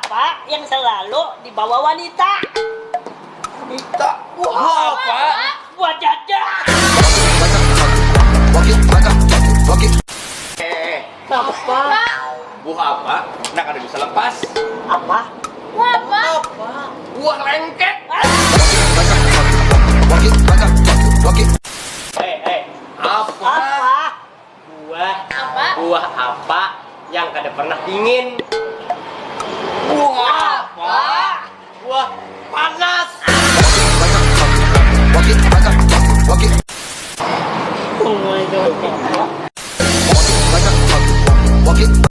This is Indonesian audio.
apa yang selalu dibawa wanita? Wanita. Buah apa? Buah jajan. Apa? Buah apa? Nak ada bisa lepas. Apa? Buah lengket. Apa? Buah apa yang kada pernah dingin? Buah apa? Buah panas. Oh my god.